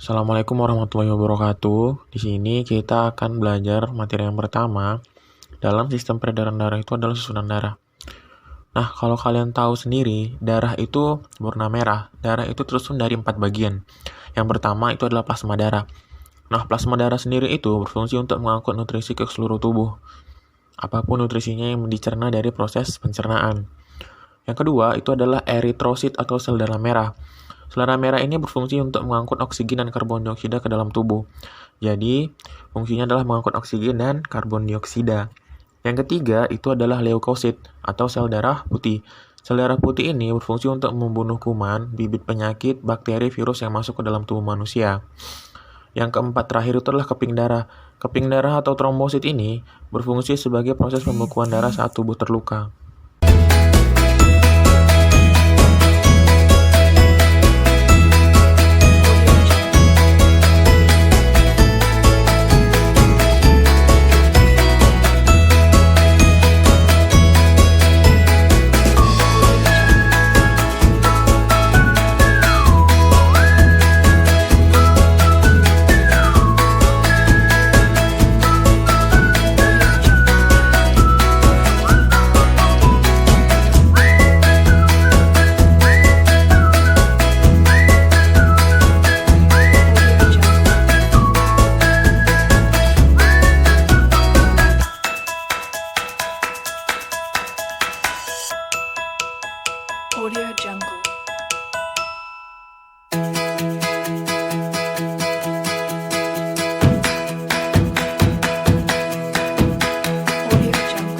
Assalamualaikum warahmatullahi wabarakatuh. Di sini kita akan belajar materi yang pertama. Dalam sistem peredaran darah itu adalah susunan darah. Nah, kalau kalian tahu sendiri, darah itu berwarna merah. Darah itu tersusun dari 4 bagian. Yang pertama itu adalah plasma darah. Nah, plasma darah sendiri itu berfungsi untuk mengangkut nutrisi ke seluruh tubuh. Apapun nutrisinya yang dicerna dari proses pencernaan. Yang kedua itu adalah eritrosit atau sel darah merah. Sel darah merah ini berfungsi untuk mengangkut oksigen dan karbon dioksida ke dalam tubuh. Jadi, fungsinya adalah mengangkut oksigen dan karbon dioksida. Yang ketiga itu adalah leukosit atau sel darah putih. Sel darah putih ini berfungsi untuk membunuh kuman, bibit penyakit, bakteri, virus yang masuk ke dalam tubuh manusia. Yang keempat terakhir itu adalah keping darah. Keping darah atau trombosit ini berfungsi sebagai proses pembekuan darah saat tubuh terluka. Audio Jungle. Audio Jungle.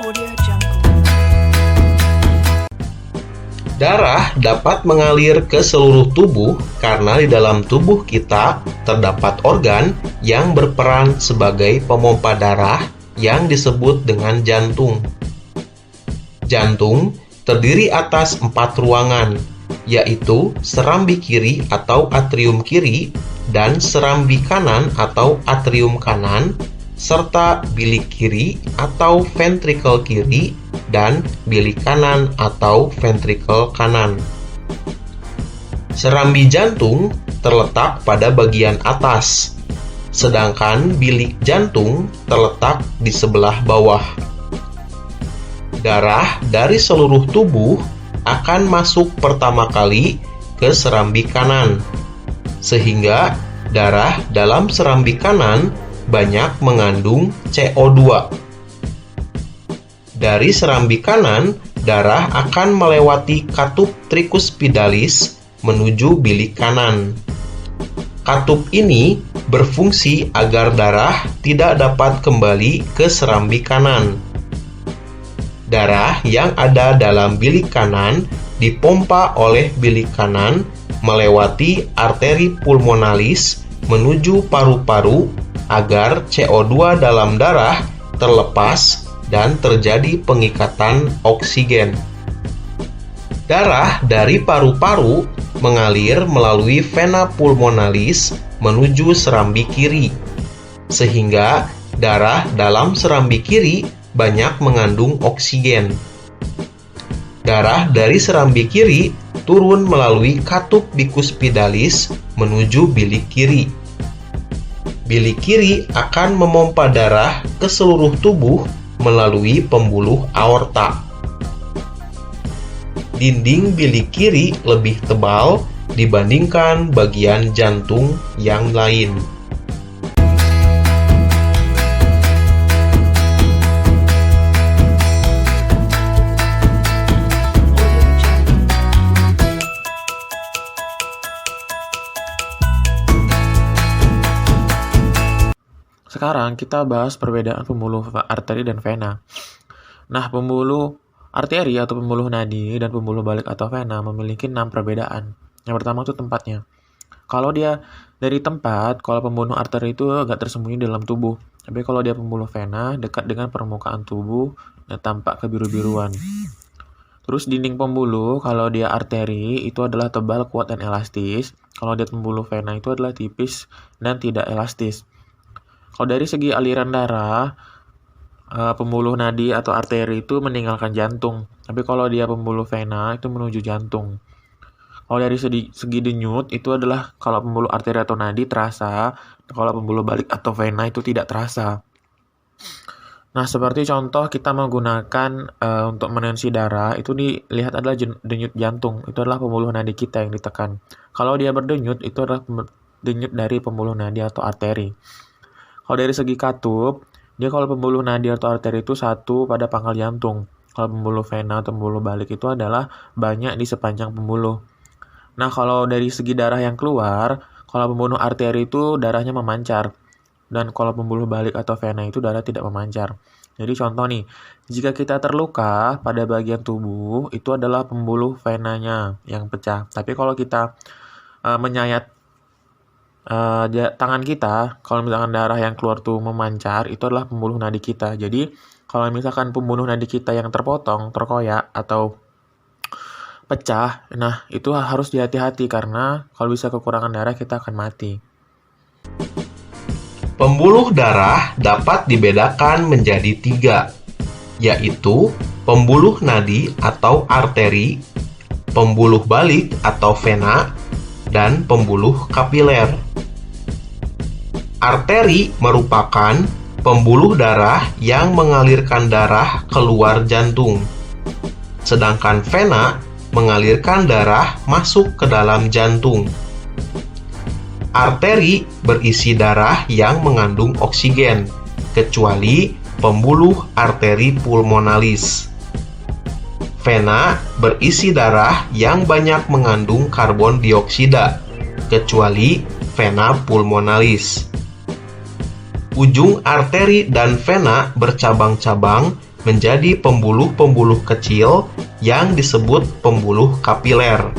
Audio Jungle. Darah dapat mengalir ke seluruh tubuh karena di dalam tubuh kita terdapat organ yang berperan sebagai pemompa darah yang disebut dengan jantung. Jantung terdiri atas 4 ruangan, yaitu serambi kiri atau atrium kiri dan serambi kanan atau atrium kanan, serta bilik kiri atau ventrikel kiri dan bilik kanan atau ventrikel kanan. Serambi jantung terletak pada bagian atas, sedangkan bilik jantung terletak di sebelah bawah. Darah dari seluruh tubuh akan masuk pertama kali ke serambi kanan, sehingga darah dalam serambi kanan banyak mengandung CO2. Dari serambi kanan, darah akan melewati katup tricuspidalis menuju bilik kanan. Katup ini berfungsi agar darah tidak dapat kembali ke serambi kanan. Darah yang ada dalam bilik kanan dipompa oleh bilik kanan melewati arteri pulmonalis menuju paru-paru agar CO2 dalam darah terlepas dan terjadi pengikatan oksigen. Darah dari paru-paru mengalir melalui vena pulmonalis menuju serambi kiri, sehingga darah dalam serambi kiri banyak mengandung oksigen. Darah dari serambi kiri turun melalui katup bicuspidalis menuju bilik kiri. Bilik kiri akan memompa darah ke seluruh tubuh melalui pembuluh aorta. Dinding bilik kiri lebih tebal dibandingkan bagian jantung yang lain. Sekarang kita bahas perbedaan pembuluh arteri dan vena. Nah, pembuluh arteri atau pembuluh nadi dan pembuluh balik atau vena memiliki 6 perbedaan. Yang pertama itu tempatnya. Kalau dia dari tempat, kalau pembuluh arteri itu agak tersembunyi dalam tubuh. Tapi kalau dia pembuluh vena, dekat dengan permukaan tubuh dan tampak kebiru-biruan. Terus dinding pembuluh, kalau dia arteri itu adalah tebal, kuat, dan elastis. Kalau dia pembuluh vena itu adalah tipis dan tidak elastis. Kalau dari segi aliran darah, pembuluh nadi atau arteri itu meninggalkan jantung. Tapi kalau dia pembuluh vena itu menuju jantung. Kalau dari segi denyut itu adalah kalau pembuluh arteri atau nadi terasa, kalau pembuluh balik atau vena itu tidak terasa. Nah, seperti contoh kita menggunakan untuk menensi darah, itu dilihat adalah denyut jantung. Itu adalah pembuluh nadi kita yang ditekan. Kalau dia berdenyut, itu adalah denyut dari pembuluh nadi atau arteri. Kalau dari segi katup, dia kalau pembuluh nadi atau arteri itu satu pada pangkal jantung. Kalau pembuluh vena atau pembuluh balik itu adalah banyak di sepanjang pembuluh. Nah, kalau dari segi darah yang keluar, kalau pembuluh arteri itu darahnya memancar. Dan kalau pembuluh balik atau vena itu darah tidak memancar. Jadi contoh nih, jika kita terluka pada bagian tubuh, itu adalah pembuluh venanya yang pecah. Tapi kalau kita menyayat tangan kita, kalau misalkan darah yang keluar tuh memancar, itu adalah pembuluh nadi kita. Jadi kalau misalkan pembuluh nadi kita yang terpotong, terkoyak, atau pecah, nah itu harus hati-hati karena kalau bisa kekurangan darah kita akan mati. Pembuluh darah dapat dibedakan menjadi 3, yaitu pembuluh nadi atau arteri, pembuluh balik atau vena, dan pembuluh kapiler. Arteri merupakan pembuluh darah yang mengalirkan darah keluar jantung, sedangkan vena mengalirkan darah masuk ke dalam jantung. Arteri berisi darah yang mengandung oksigen, kecuali pembuluh arteri pulmonalis. Vena berisi darah yang banyak mengandung karbon dioksida, kecuali vena pulmonalis. Ujung arteri dan vena bercabang-cabang menjadi pembuluh-pembuluh kecil yang disebut pembuluh kapiler.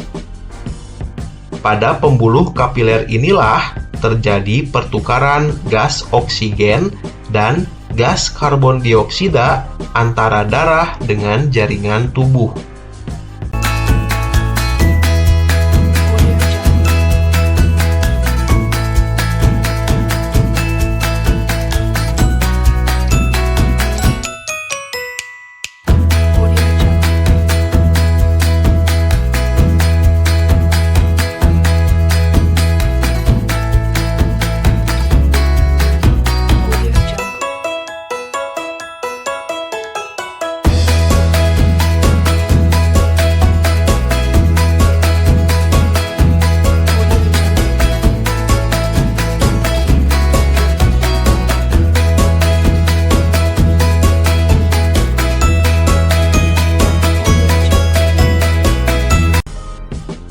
Pada pembuluh kapiler inilah terjadi pertukaran gas oksigen dan gas karbon dioksida antara darah dengan jaringan tubuh.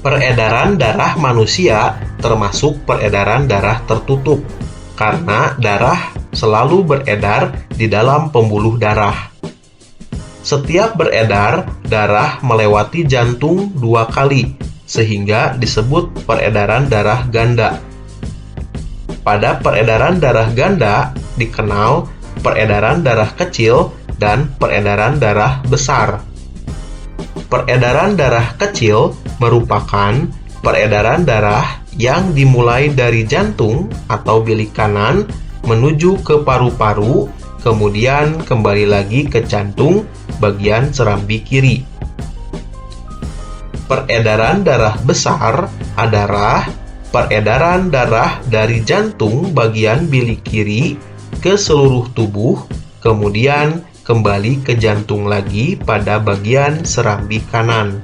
Peredaran darah manusia termasuk peredaran darah tertutup, karena darah selalu beredar di dalam pembuluh darah. Setiap beredar, darah melewati jantung 2 kali, sehingga disebut peredaran darah ganda. Pada peredaran darah ganda dikenal peredaran darah kecil dan peredaran darah besar. Peredaran darah kecil merupakan peredaran darah yang dimulai dari jantung atau bilik kanan menuju ke paru-paru, kemudian kembali lagi ke jantung bagian serambi kiri. Peredaran darah besar adalah peredaran darah dari jantung bagian bilik kiri ke seluruh tubuh, kemudian kembali ke jantung lagi pada bagian serambi kanan.